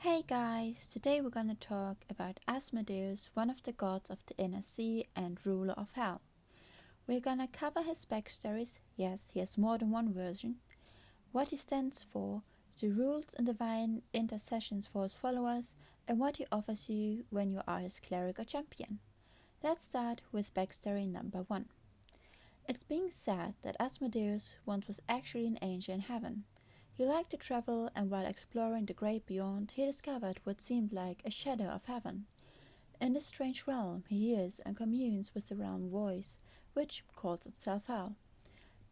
Hey guys, today we're gonna talk about Asmodeus, one of the gods of the inner sea and ruler of hell. We're gonna cover his backstories, yes, he has more than one version, what he stands for, the rules and divine intercessions for his followers, and what he offers you when you are his cleric or champion. Let's start with backstory number 1. It's being said that Asmodeus once was actually an angel in heaven. He liked to travel, and while exploring the great beyond, he discovered what seemed like a shadow of heaven. In this strange realm, he hears and communes with the realm voice, which calls itself hell.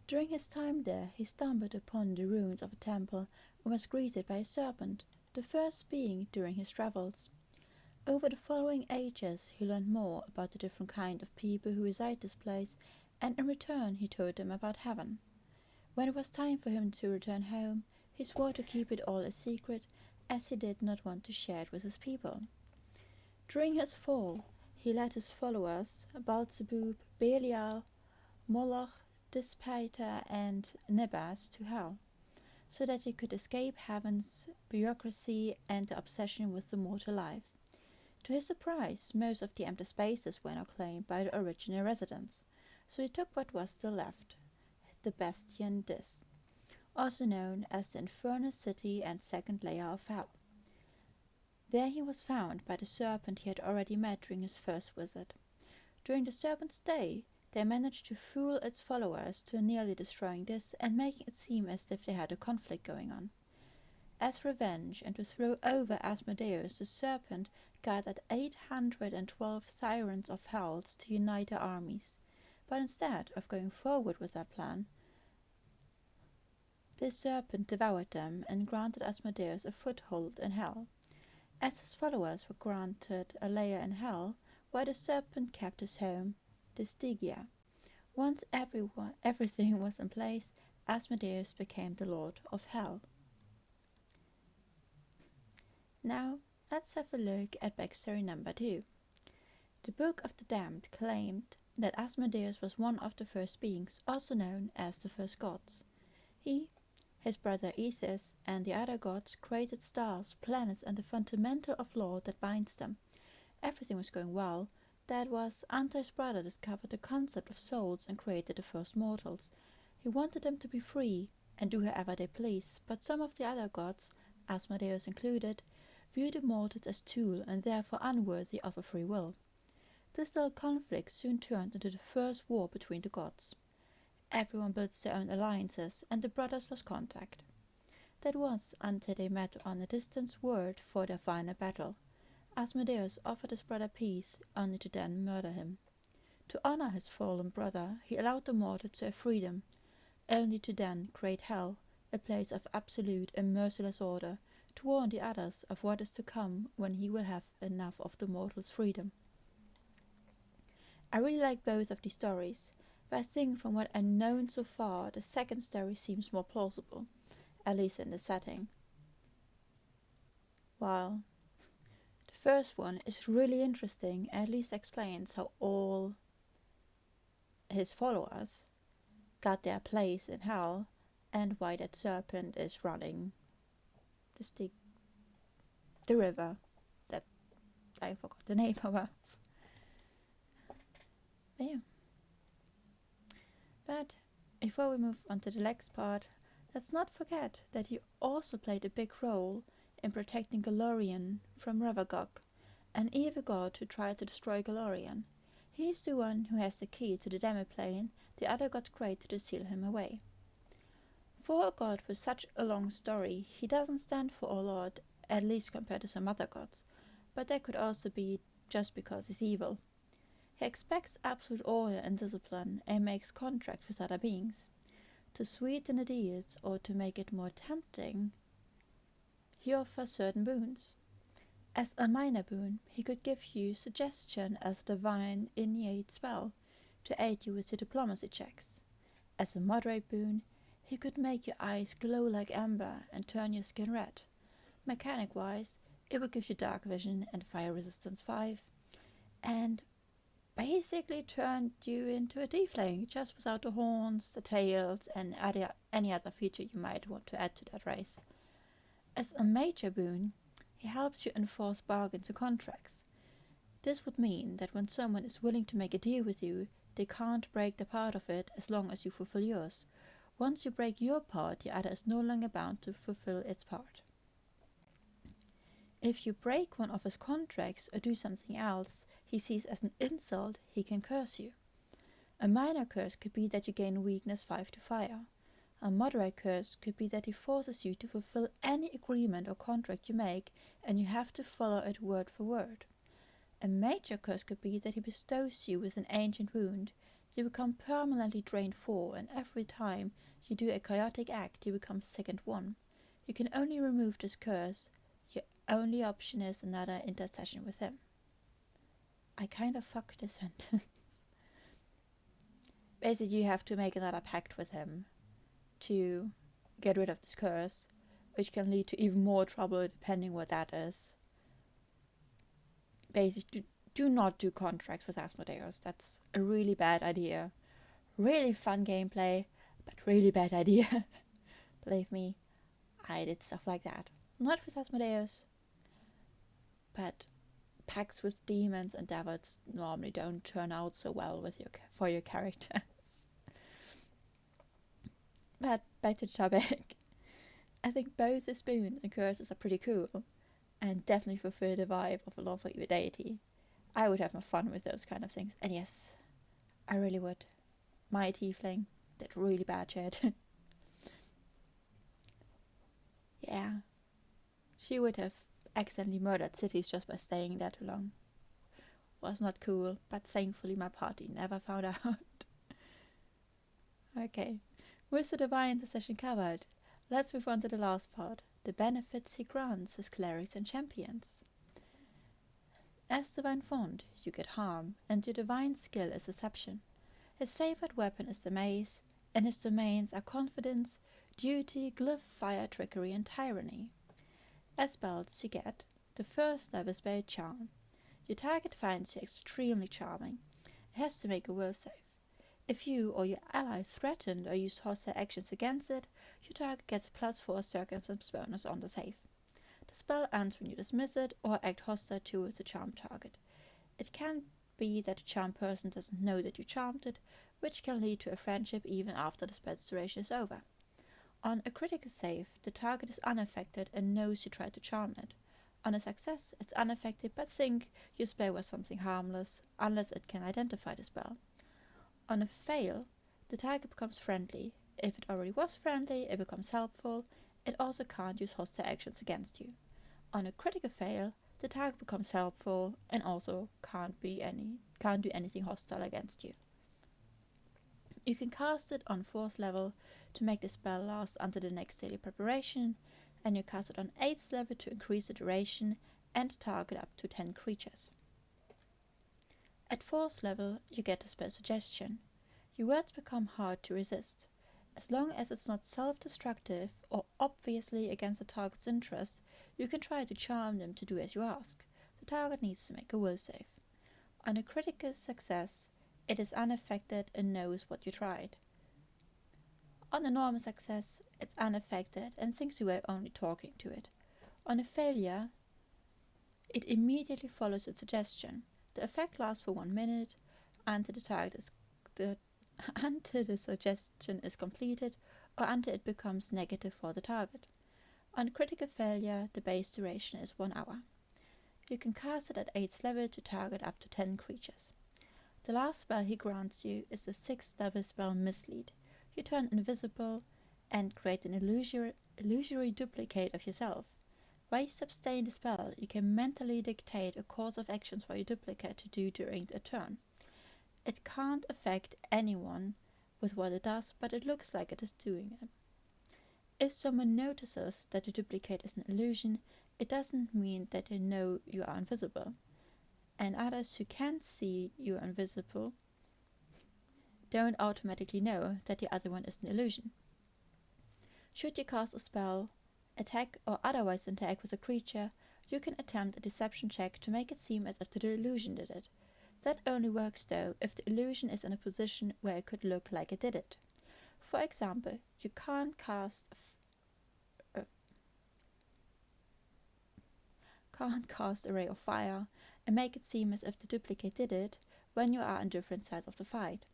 During his time there, he stumbled upon the ruins of a temple and was greeted by a serpent, the first being during his travels. Over the following ages, he learned more about the different kind of people who reside this place, and in return he told them about heaven. When it was time for him to return home, he swore to keep it all a secret, as he did not want to share it with his people. During his fall, he led his followers, Beelzebub, Belial, Moloch, Dispater, and Nebas, to hell, so that he could escape heaven's bureaucracy and the obsession with the mortal life. To his surprise, most of the empty spaces were now claimed by the original residents, so he took what was still left, the Bastion Dis, also known as the Infernal City and second layer of hell. There he was found by the serpent he had already met during his first visit. During the serpent's day, they managed to fool its followers to nearly destroying this and making it seem as if they had a conflict going on. As revenge and to throw over Asmodeus, the serpent gathered 812 tyrants of hells to unite their armies. But instead of going forward with that plan, this serpent devoured them and granted Asmodeus a foothold in hell, as his followers were granted a lair in hell, while the serpent kept his home, the Stygia. Once everything was in place, Asmodeus became the lord of hell. Now, let's have a look at backstory number 2. The Book of the Damned claimed that Asmodeus was one of the first beings, also known as the first gods. He, his brother Ethys, and the other gods created stars, planets, and the fundamental of law that binds them. Everything was going well. That was until his brother discovered the concept of souls and created the first mortals. He wanted them to be free and do however they pleased, but some of the other gods, Asmodeus included, viewed the mortals as tools and therefore unworthy of a free will. This little conflict soon turned into the first war between the gods. Everyone built their own alliances, and the brothers lost contact. That was until they met on a distant world for their final battle. Asmodeus offered his brother peace, only to then murder him. To honor his fallen brother, he allowed the mortals to have freedom, only to then create hell, a place of absolute and merciless order, to warn the others of what is to come when he will have enough of the mortals' freedom. I really like both of these stories, but I think from what I've known so far, the second story seems more plausible, at least in the setting. While the first one is really interesting and at least explains how all his followers got their place in hell and why that serpent is running the river that I forgot the name of. But yeah. But before we move on to the next part, let's not forget that he also played a big role in protecting Golarion from Ravagog, an evil god who tried to destroy Golarion. He is the one who has the key to the demiplane the other gods created to seal him away. For a god with such a long story, he doesn't stand for a lot, at least compared to some other gods, but that could also be just because he's evil. He expects absolute order and discipline and makes contracts with other beings. To sweeten the deals or to make it more tempting, he offers certain boons. As a minor boon, he could give you suggestion as a divine innate spell to aid you with your diplomacy checks. As a moderate boon, he could make your eyes glow like amber and turn your skin red. Mechanic-wise, it would give you dark vision and fire resistance 5, and basically turned you into a tiefling, just without the horns, the tails, and any other feature you might want to add to that race. As a major boon, He helps you enforce bargains and contracts. This would mean that when someone is willing to make a deal with you, they can't break their part of it as long as you fulfill yours. Once you break your part, the other is no longer bound to fulfill its part. If you break one of his contracts or do something else he sees as an insult, he can curse you. A minor curse could be that you gain weakness 5 to fire. A moderate curse could be that he forces you to fulfill any agreement or contract you make, and you have to follow it word for word. A major curse could be that he bestows you with an ancient wound. You become permanently drained 4, and every time you do a chaotic act, you become second 1. You can only remove this curse. Your only option is another intercession with him. I kind of fucked this sentence. Basically, you have to make another pact with him to get rid of this curse, which can lead to even more trouble depending what that is. Basically, do not do contracts with Asmodeus. That's a really bad idea. Really fun gameplay, but really bad idea. Believe me, I did stuff like that. Not with Asmodeus, but pacts with demons and devils normally don't turn out so well for your characters. But back to the topic. I think both the spoons and curses are pretty cool, and definitely fulfill the vibe of a love for your deity. I would have my fun with those kind of things, and yes, I really would. My tiefling did really bad shit. Yeah, she would have accidentally murdered cities just by staying there too long. Was not cool, but thankfully my party never found out. Okay, with the divine intercession covered, let's move on to the last part, the benefits he grants his clerics and champions. As divine font, you get harm, and your divine skill is deception. His favorite weapon is the mace, and his domains are confidence, duty, glyph, fire, trickery, and tyranny. As spells you get, the first level spell charm. Your target finds you extremely charming. It has to make a will save. If you or your allies threaten or use hostile actions against it, your target gets a +4 circumstance bonus on the save. The spell ends when you dismiss it or act hostile towards the charmed target. It can be that the charmed person doesn't know that you charmed it, which can lead to a friendship even after the spell's duration is over. On a critical save, the target is unaffected and knows you tried to charm it. On a success, it's unaffected but think your spell was something harmless, unless it can identify the spell. On a fail, the target becomes friendly. If it already was friendly, it becomes helpful. It also can't use hostile actions against you. On a critical fail, the target becomes helpful and also can't do anything hostile against you. You can cast it on 4th level to make the spell last until the next daily preparation, and you cast it on 8th level to increase the duration and target up to 10 creatures. At 4th level, you get the spell suggestion. Your words become hard to resist. As long as it's not self-destructive or obviously against the target's interest, you can try to charm them to do as you ask. The target needs to make a will save. On a critical success, it is unaffected and knows what you tried. On a normal success, it's unaffected and thinks you were only talking to it. On a failure, it immediately follows its suggestion. The effect lasts for 1 minute until until the suggestion is completed or until it becomes negative for the target. On critical failure, the base duration is 1 hour. You can cast it at 8th level to target up to 10 creatures. The last spell he grants you is the 6th level spell Mislead. You turn invisible and create an illusory duplicate of yourself. While you sustain the spell, you can mentally dictate a course of actions for your duplicate to do during a turn. It can't affect anyone with what it does, but it looks like it is doing it. If someone notices that the duplicate is an illusion, it doesn't mean that they know you are invisible. And others who can't see you are invisible don't automatically know that the other one is an illusion. Should you cast a spell, attack, or otherwise interact with a creature, you can attempt a deception check to make it seem as if the illusion did it. That only works though if the illusion is in a position where it could look like it did it. For example, you can't cast can't cast a ray of fire and make it seem as if the duplicate did it when you are on different sides of the fight.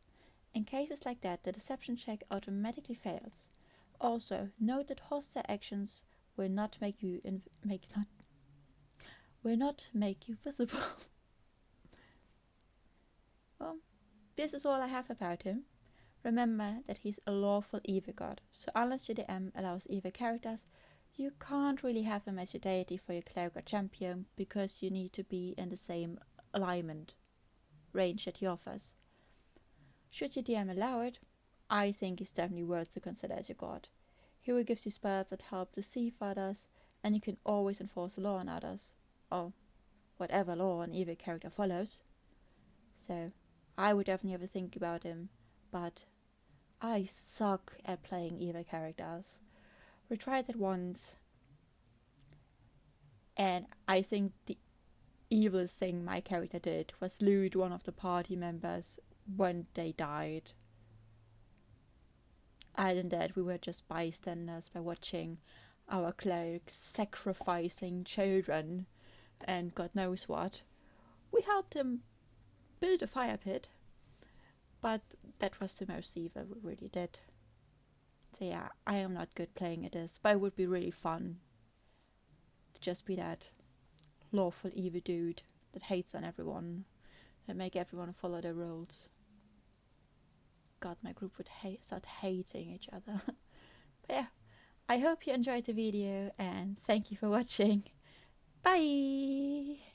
In cases like that, the deception check automatically fails. Also, note that hostile actions will not make you visible. Well, this is all I have about him. Remember that he's a lawful evil god, so unless your DM allows evil characters, you can't really have him as your deity for your cleric or champion, because you need to be in the same alignment range that he offers. Should your DM allow it, I think he's definitely worth to consider as your god. He will give you spells that help deceive others, and you can always enforce the law on others, or whatever law an evil character follows. So, I would definitely have a think about him, but I suck at playing evil characters. We tried it once, and I think the evilest thing my character did was loot one of the party members when they died. Other than that, we were just bystanders by watching our cleric sacrificing children and God knows what. We helped him build a fire pit, but that was the most evil we really did. So yeah, I am not good playing at this, but it would be really fun to just be that lawful evil dude that hates on everyone and make everyone follow the rules. God, my group would start hating each other. But yeah, I hope you enjoyed the video and thank you for watching. Bye!